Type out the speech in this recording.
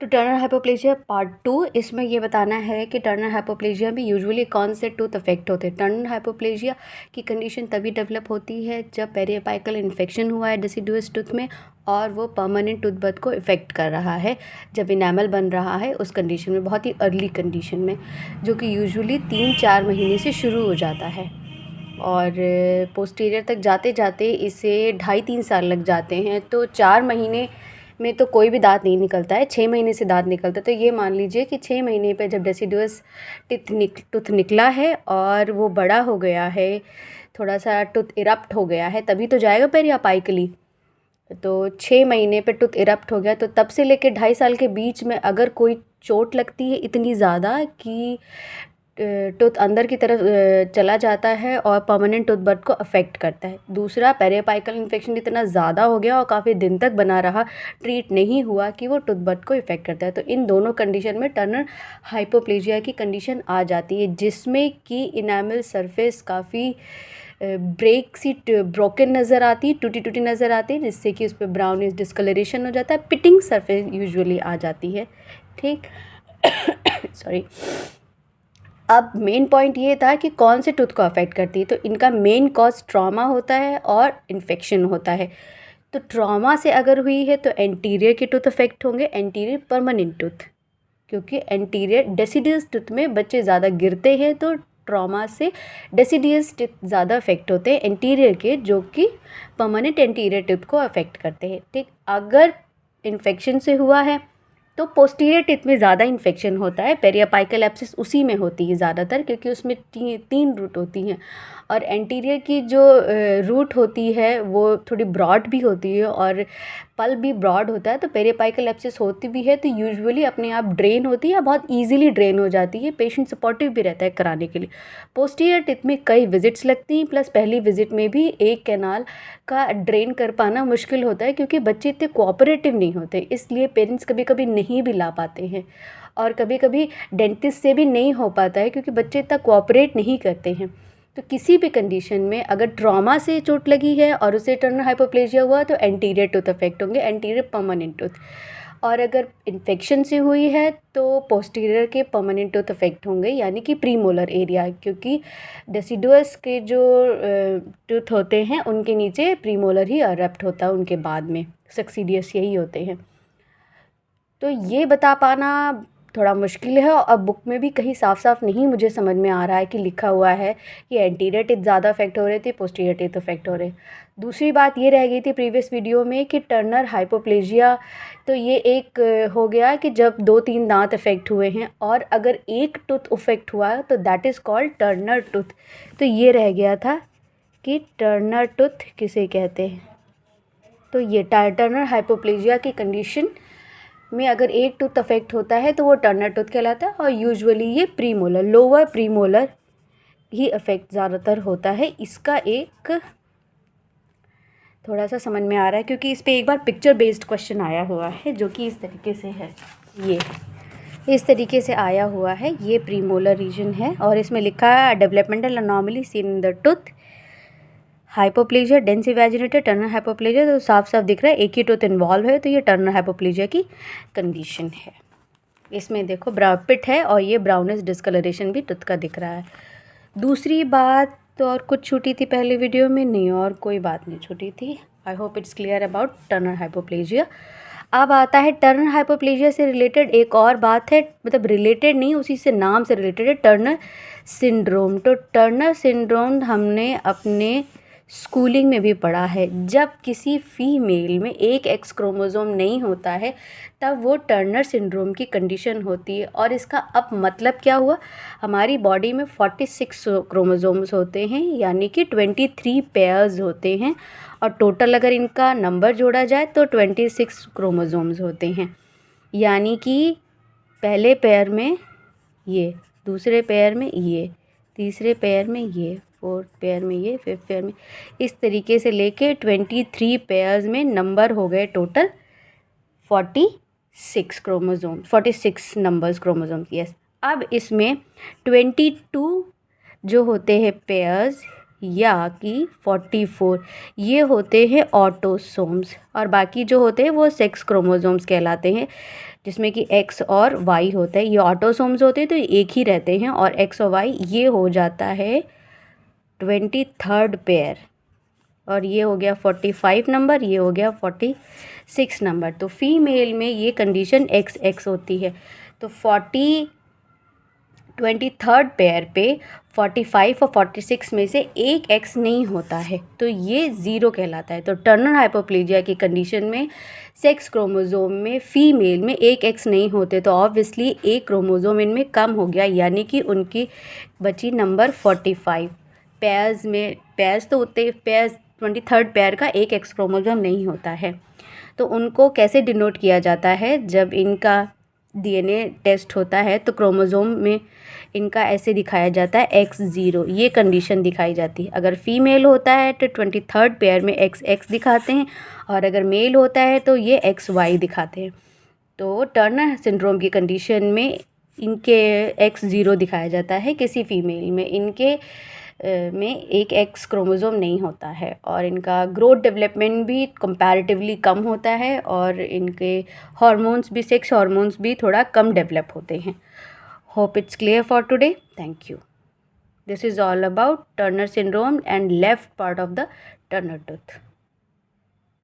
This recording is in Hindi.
तो टर्नर हाइपोप्लेजिया पार्ट 2, इसमें ये बताना है कि टर्नर हाइपोप्लेजिया में यूजुअली कौन से टूथ अफेक्ट होते हैं। टर्नर हाइपोप्लेजिया की कंडीशन तभी डेवलप होती है जब पेरिअपाइकल इन्फेक्शन हुआ है डेसिडुअस टूथ में और वो परमानेंट टूथ बर्थ को इफ़ेक्ट कर रहा है, जब इनेमल बन रहा है उस कंडीशन में, बहुत ही अर्ली कंडीशन में, जो कि यूजुअली 3-4 महीने से शुरू हो जाता है और पोस्टीरियर तक जाते जाते इसे 2.5-3 साल लग जाते हैं। तो 4 महीने में तो कोई भी दांत नहीं निकलता है, 6 महीने से दांत निकलता है। तो ये मान लीजिए कि 6 महीने पे जब डेसिडुअस टूथ निकला है और वो बड़ा हो गया है, थोड़ा सा टूथ इरप्ट हो गया है, तभी तो जाएगा पेरिअपाइकली। तो 6 महीने पे टूथ इरप्ट हो गया, तो तब से लेकर 2.5 साल के बीच में अगर कोई चोट लगती है इतनी ज़्यादा कि टूथ अंदर की तरफ चला जाता है और परमानेंट टूथ बर्थ को अफेक्ट करता है। दूसरा, पेरिअपाइकल इन्फेक्शन इतना ज़्यादा हो गया और काफ़ी दिन तक बना रहा, ट्रीट नहीं हुआ कि वो टूथ बर्थ को इफ़ेक्ट करता है। तो इन दोनों कंडीशन में टर्नर हाइपोप्लेजिया की कंडीशन आ जाती है, जिसमें कि इनामल सरफेस काफ़ी ब्रोकन नज़र आती, टूटी नज़र आती है, जिससे कि उस पर ब्राउनिश डिस्कलरेशन हो जाता है, पिटिंग सरफेस यूजुअली आ जाती है। ठीक सॉरी। अब मेन पॉइंट ये था कि कौन से टूथ को अफेक्ट करती है। तो इनका मेन कॉज ट्रॉमा होता है और इन्फेक्शन होता है। तो ट्रॉमा से अगर हुई है तो एंटीरियर के टूथ अफेक्ट होंगे, एंटीरियर परमानेंट टूथ, क्योंकि एंटीरियर डेसिडियस टूथ में बच्चे ज़्यादा गिरते हैं, तो ट्रॉमा से डेसिडियस टूथ ज़्यादा अफेक्ट होते हैं एंटीरियर के, जो कि परमानेंट एंटीरियर टूथ को अफेक्ट करते हैं। ठीक, अगर इन्फेक्शन से हुआ है तो पोस्टीरियर टिथ में ज़्यादा इन्फेक्शन होता है, पेरिअपाइकल एब्सेस उसी में होती है ज़्यादातर, क्योंकि उसमें 3 रूट होती हैं और एंटीरियर की जो रूट होती है वो थोड़ी ब्रॉड भी होती है और पल भी ब्रॉड होता है। तो पेरिअपाइकल एब्सेस होती भी है तो यूजुअली अपने आप ड्रेन होती है या बहुत ईजिली ड्रेन हो जाती है, पेशेंट सपोर्टिव भी रहता है कराने के लिए। पोस्टीरियर टिथ में कई विजिट्स लगती हैं, प्लस पहली विजिट में भी एक कैनाल का ड्रेन कर पाना मुश्किल होता है, क्योंकि बच्चे इतने कोऑपरेटिव नहीं होते, इसलिए पेरेंट्स कभी कभी नहीं भी ला पाते हैं और कभी कभी डेंटिस्ट से भी नहीं हो पाता है, क्योंकि बच्चे इतना कोऑपरेट नहीं करते हैं। तो किसी भी कंडीशन में अगर ट्रॉमा से चोट लगी है और उसे टर्नर हाइपोप्लेजिया हुआ तो एंटीरियर टूथ अफेक्ट होंगे, एंटीरियर परमानेंट टूथ, और अगर इन्फेक्शन से हुई है तो पोस्टीरियर के परमानेंट टूथ अफेक्ट होंगे, यानी कि प्रीमोलर एरिया, क्योंकि डेसिडुअस के जो टूथ होते हैं उनके नीचे प्रीमोलर ही अरेप्ट होता है, उनके बाद में सक्सीडियस यही होते हैं। तो ये बता पाना थोड़ा मुश्किल है और बुक में भी कहीं साफ साफ नहीं मुझे समझ में आ रहा है कि लिखा हुआ है कि एंटीरियर टिथ ज़्यादा अफेक्ट हो रहे थे, पोस्टीरियर टिथ अफेक्ट हो रहे। दूसरी बात ये रह गई थी प्रीवियस वीडियो में कि टर्नर हाइपोप्लेजिया, तो ये एक हो गया कि जब 2-3 दांत अफेक्ट हुए हैं और अगर एक टूथ अफेक्ट हुआ तो that is called Turner tooth. तो ये रह गया था कि टर्नर टूथ किसे कहते हैं। तो ये टर्नर हाइपोप्लेजिया की कंडीशन में अगर एक टूथ अफेक्ट होता है तो वो टर्नर टूथ कहलाता है और यूजुअली ये प्रीमोलर, लोअर प्रीमोलर ही अफेक्ट ज़्यादातर होता है। इसका एक थोड़ा सा समझ में आ रहा है क्योंकि इस पे एक बार पिक्चर बेस्ड क्वेश्चन आया हुआ है, जो कि इस तरीके से है, ये इस तरीके से आया हुआ है। ये प्रीमोलर रीजन है और इसमें लिखा है developmental anomaly seen in the tooth, hypoplasia, dens invaginated, Turner hypoplasia. तो साफ साफ दिख रहा है एक ही टूथ इन्वॉल्व है, तो ये टर्नर हाइपोप्लेजिया की कंडीशन है। इसमें देखो पिट है और ये ब्राउनिश डिस्कलरेशन भी टूथ का दिख रहा है। दूसरी बात तो और कुछ छूटी थी पहले वीडियो में, नहीं और कोई बात नहीं छूटी थी। I hope it's clear about Turner hypoplasia. अब आता है टर्नर हाइपोप्लेजिया से रिलेटेड एक और बात है, मतलब रिलेटेड नहीं, उसी से नाम से रिलेटेड है, टर्नर सिंड्रोम। तो टर्नर सिंड्रोम हमने अपने स्कूलिंग में भी पढ़ा है। जब किसी फीमेल में एक एक्स क्रोमोसोम नहीं होता है तब वो टर्नर सिंड्रोम की कंडीशन होती है। और इसका अब मतलब क्या हुआ, हमारी बॉडी में 46 क्रोमोसोम्स होते हैं, यानी कि 23 पेयर्स होते हैं, और टोटल अगर इनका नंबर जोड़ा जाए तो 26 क्रोमोसोम्स होते हैं। यानी कि पहले पेयर में ये, दूसरे पेयर में ये, तीसरे पेयर में ये, फोर्थ पेयर में ये, फिफ्थ पेयर में, इस तरीके से लेके 23 पेयर्स में नंबर हो गए total 46 chromosome, 46 numbers chromosome. Yes. अब इसमें 22 जो होते हैं पेयर्स, या कि 44 ये होते हैं ऑटोसोम्स, और बाकी जो होते हैं वो सेक्स क्रोमोसोम्स कहलाते हैं, जिसमें कि एक्स और वाई होता है। ये ऑटोसोम्स होते हैं तो एक ही रहते हैं, और एक्स और वाई ये हो जाता है 23rd पेयर, और ये हो गया 45 नंबर, ये हो गया 46 नंबर। तो फीमेल में ये कंडीशन XX होती है। तो 23rd पेयर पे 45 और 46 में से एक एक्स नहीं होता है, तो ये ज़ीरो कहलाता है। तो टर्नर हाइपोप्लेजिया की कंडीशन में सेक्स क्रोमोसोम में फीमेल में एक एक्स नहीं होते, तो ऑब्वियसली एक क्रोमोसोम इनमें कम हो गया, यानी कि उनकी बची नंबर 45। पेयर्स तो होते, पेयर्स 23rd पेयर का एक एक्स क्रोमोसोम नहीं होता है। तो उनको कैसे डिनोट किया जाता है, जब इनका DNA टेस्ट होता है तो क्रोमोसोम में इनका ऐसे दिखाया जाता है X0, ये कंडीशन दिखाई जाती है। अगर फीमेल होता है तो 23rd पेयर में XX दिखाते हैं, और अगर मेल होता है तो ये XY दिखाते हैं। तो टर्नर सिंड्रोम की कंडीशन में इनके X0 दिखाया जाता है, किसी फीमेल में इनके में एक एक्स क्रोमोसोम नहीं होता है, और इनका ग्रोथ डेवलपमेंट भी कंपैरेटिवली कम होता है, और इनके हार्मोन्स भी, सेक्स हार्मोन्स भी थोड़ा कम डेवलप होते हैं। Hope it's clear for today. Thank you. This is all about Turner syndrome and left part of the Turner tooth.